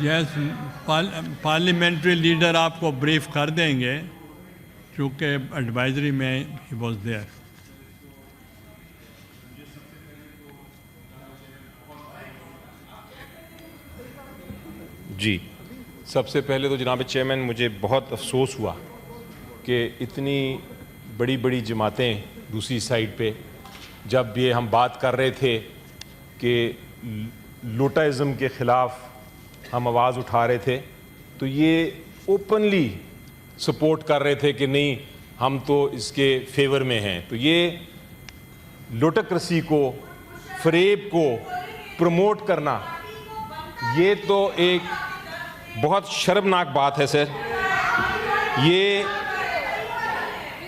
Yes, parliamentary leader आपको brief कर देंगे, चूँकि एडवाइजरी में ही वॉज देयर। जी, सबसे पहले तो जनाब चेयरमैन, मुझे बहुत अफसोस हुआ कि इतनी बड़ी बड़ी जमातें दूसरी साइड पे, जब ये हम बात कर रहे थे कि लोटाइज़म के ख़िलाफ़ हम आवाज़ उठा रहे थे, तो ये ओपनली सपोर्ट कर रहे थे कि नहीं, हम तो इसके फेवर में हैं। तो ये लोटोक्रेसी को, फरेब को प्रमोट करना, ये तो एक बहुत शर्मनाक बात है सर। ये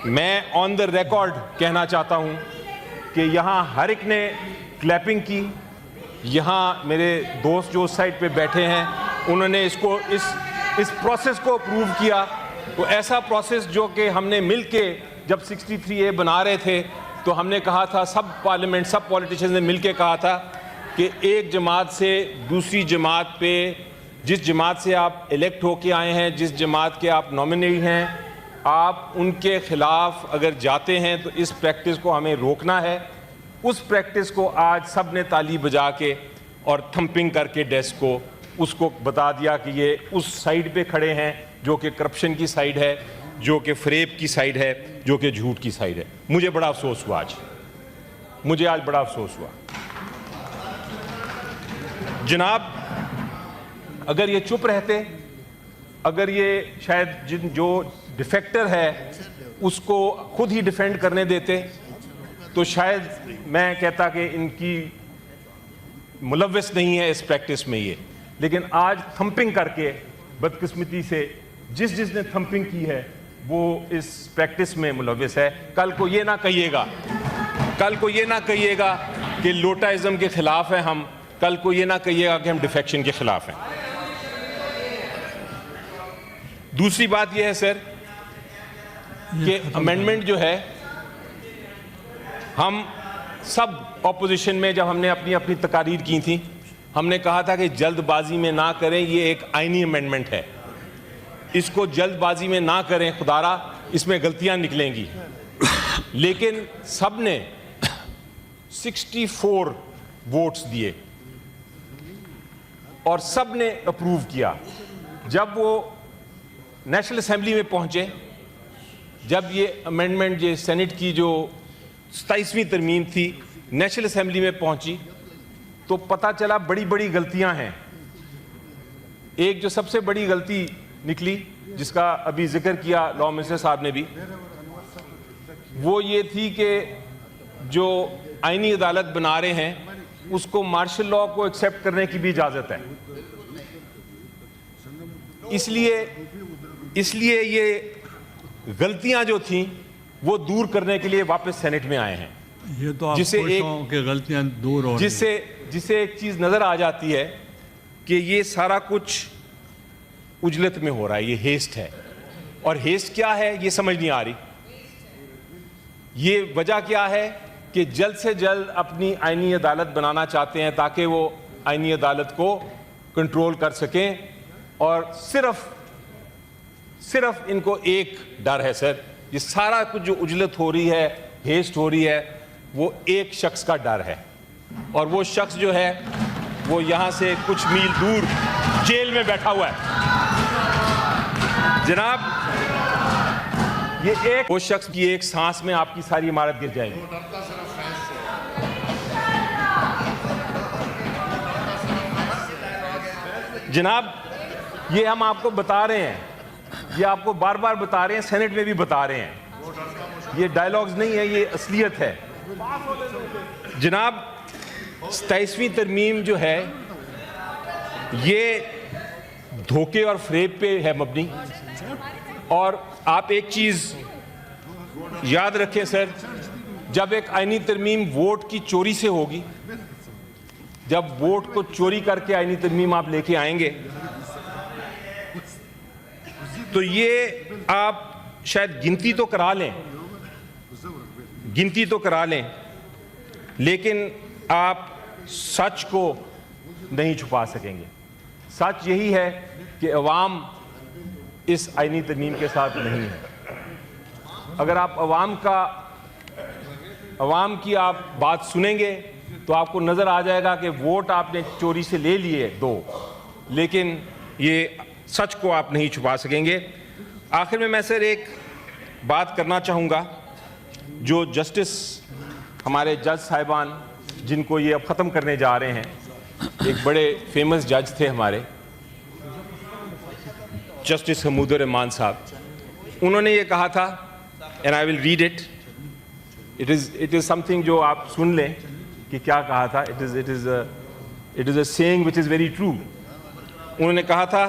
मैं ऑन द रिकॉर्ड कहना चाहता हूं कि यहाँ हर एक ने क्लैपिंग की। यहाँ मेरे दोस्त जो उस साइड पे बैठे हैं, उन्होंने इसको इस प्रोसेस को अप्रूव किया। तो ऐसा प्रोसेस जो कि हमने मिलके जब 63A बना रहे थे, तो हमने कहा था, सब पार्लियामेंट, सब पॉलिटिशियंस ने मिलके कहा था कि एक जमात से दूसरी जमात पे, जिस जमात से आप इलेक्ट होके आए हैं, जिस जमात के आप नॉमिनी हैं, आप उनके ख़िलाफ़ अगर जाते हैं तो इस प्रैक्टिस को हमें रोकना है। उस प्रैक्टिस को आज सब ने ताली बजा के और थंपिंग करके डेस्क को उसको बता दिया कि ये उस साइड पे खड़े हैं जो कि करप्शन की साइड है, जो कि फरेब की साइड है, जो कि झूठ की साइड है। मुझे बड़ा अफसोस हुआ आज, मुझे आज बड़ा अफसोस हुआ। जनाब, अगर ये चुप रहते, अगर ये शायद जो डिफेक्टर है उसको खुद ही डिफेंड करने देते, तो शायद मैं कहता कि इनकी मुलव्वस नहीं है इस प्रैक्टिस में ये। लेकिन आज थंपिंग करके, बदकिस्मती से जिसने थंपिंग की है वो इस प्रैक्टिस में मुलव्वस है। कल को ये ना कहिएगा, कल को ये ना कहिएगा कि लोटाइज़म के खिलाफ है हम, कल को ये ना कहिएगा कि हम डिफेक्शन के खिलाफ हैं। दूसरी बात यह है सर कि अमेंडमेंट जो है, हम सब ऑपोजिशन में जब हमने अपनी अपनी तकारीर की थी, हमने कहा था कि जल्दबाजी में ना करें, ये एक आईनी अमेंडमेंट है, इसको जल्दबाजी में ना करें, खुदारा इसमें गलतियां निकलेंगी। लेकिन सब ने 64 वोट्स दिए और सब ने अप्रूव किया। जब वो नेशनल असेंबली में पहुंचे, जब ये अमेंडमेंट, ये सेनेट की जो 27वीं तरमीम थी, नेशनल असेंबली में पहुंची, तो पता चला बड़ी बड़ी गलतियां हैं। एक जो सबसे बड़ी गलती निकली, जिसका अभी जिक्र किया लॉ मिनिस्टर साहब ने भी, वो ये थी कि जो आईनी अदालत बना रहे हैं उसको मार्शल लॉ को एक्सेप्ट करने की भी इजाज़त है। इसलिए ये गलतियां जो थी वो दूर करने के लिए वापस सेनेट में आए हैं। ये तो आप जिससे गलतियां दूर हो, जिससे एक चीज़ नज़र आ जाती है कि ये सारा कुछ उजलत में हो रहा है, ये हेस्ट है। और हेस्ट क्या है ये समझ नहीं आ रही। ये वजह क्या है कि जल्द से जल्द अपनी आईनी अदालत बनाना चाहते हैं ताकि वो आईनी अदालत को कंट्रोल कर सकें। और सिर्फ इनको एक डर है सर, ये सारा कुछ जो उजलत हो रही है, हेस्ट हो रही है, वो एक शख्स का डर है। और वो शख्स जो है वो यहाँ से कुछ मील दूर जेल में बैठा हुआ है। जनाब, ये वो शख्स की एक सांस में आपकी सारी इमारत गिर जाएगी। जनाब, ये हम आपको बता रहे हैं, ये आपको बार बार बता रहे हैं, सेनेट में भी बता रहे हैं, ये डायलॉग्स नहीं है, ये असलियत है। जनाब, 27वीं तरमीम जो है ये धोखे और फरेब पे है मबनी। और आप एक चीज याद रखें सर, जब एक आईनी तरमीम वोट की चोरी से होगी, जब वोट को चोरी करके आईनी तरमीम आप लेके आएंगे, तो ये आप शायद गिनती तो करा लें, लेकिन आप सच को नहीं छुपा सकेंगे। सच यही है कि अवाम इस आईनी तरमीम के साथ नहीं है। अगर आप अवाम की आप बात सुनेंगे तो आपको नज़र आ जाएगा कि वोट आपने चोरी से ले लिए 2, लेकिन ये सच को आप नहीं छुपा सकेंगे। आखिर में मैं सर एक बात करना चाहूँगा, जो जस्टिस हमारे जज साहिबान जिनको ये अब ख़त्म करने जा रहे हैं, एक बड़े फेमस जज थे हमारे, जस्टिस हमूदुर रहमान साहब, उन्होंने ये कहा था, and I will read it, it is something जो आप सुन लें कि क्या कहा था। It is a saying which is very true. उन्होंने कहा था,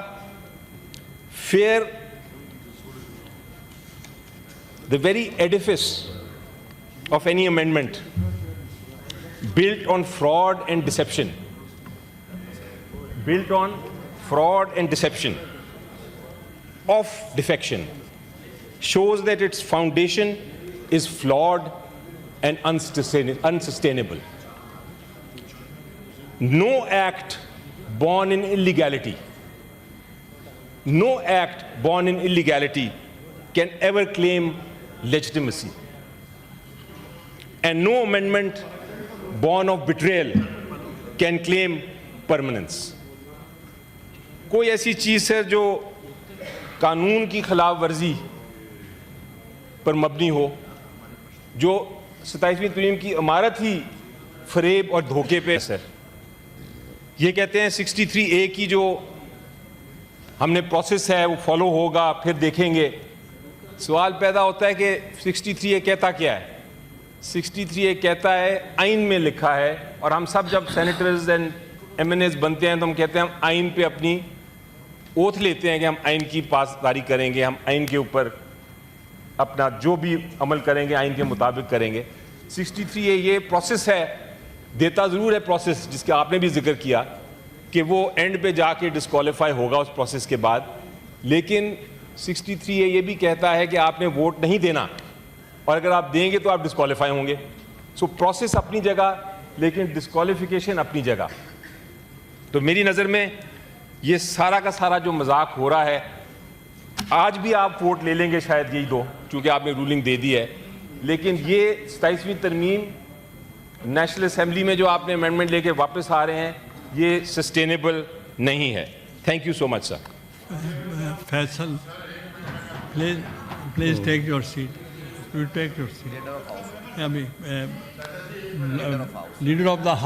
fair the very Edifice of any amendment built on fraud and deception, of defection, shows that its foundation is flawed and unsustainable. No act born in illegality can ever claim legitimacy. And no amendment born of betrayal can claim permanence. कोई ऐसी चीज़ है जो कानून की खिलाफ वर्जी पर मबनी हो, जो 27वीं तरमीम की इमारत ही फरेब और धोखे पे सर। ये कहते हैं 63A की जो हमने प्रोसेस है वो फॉलो होगा, फिर देखेंगे। सवाल पैदा होता है कि 63A कहता क्या है? 63A कहता है, आइन में लिखा है, और हम सब जब सेनेटर्स एंड MNAs बनते हैं तो हम कहते हैं हम आइन पे अपनी ओथ लेते हैं कि हम आइन की पासदारी करेंगे, हम आइन के ऊपर अपना जो भी अमल करेंगे आइन के मुताबिक करेंगे। 63A ये प्रोसेस है, देता ज़रूर है प्रोसेस, जिसके आपने भी जिक्र किया कि वो एंड पे जाके डिस्क्वालीफाई होगा उस प्रोसेस के बाद, लेकिन 63A ये भी कहता है कि आपने वोट नहीं देना, और अगर आप देंगे तो आप डिस्क्वालीफाई होंगे। सो प्रोसेस अपनी जगह, लेकिन डिस्क्वालिफिकेशन अपनी जगह। तो मेरी नज़र में ये सारा का सारा जो मजाक हो रहा है, आज भी आप वोट ले लेंगे शायद यही 2, चूँकि आपने रूलिंग दे दी है, लेकिन ये 27वीं तरमीम नेशनल असेंबली में जो आपने अमेंडमेंट लेके वापस आ रहे हैं, ये सस्टेनेबल नहीं है। Thank you so much sir. Faisal, please take your seat. You take your seat. I mean, leader of the House.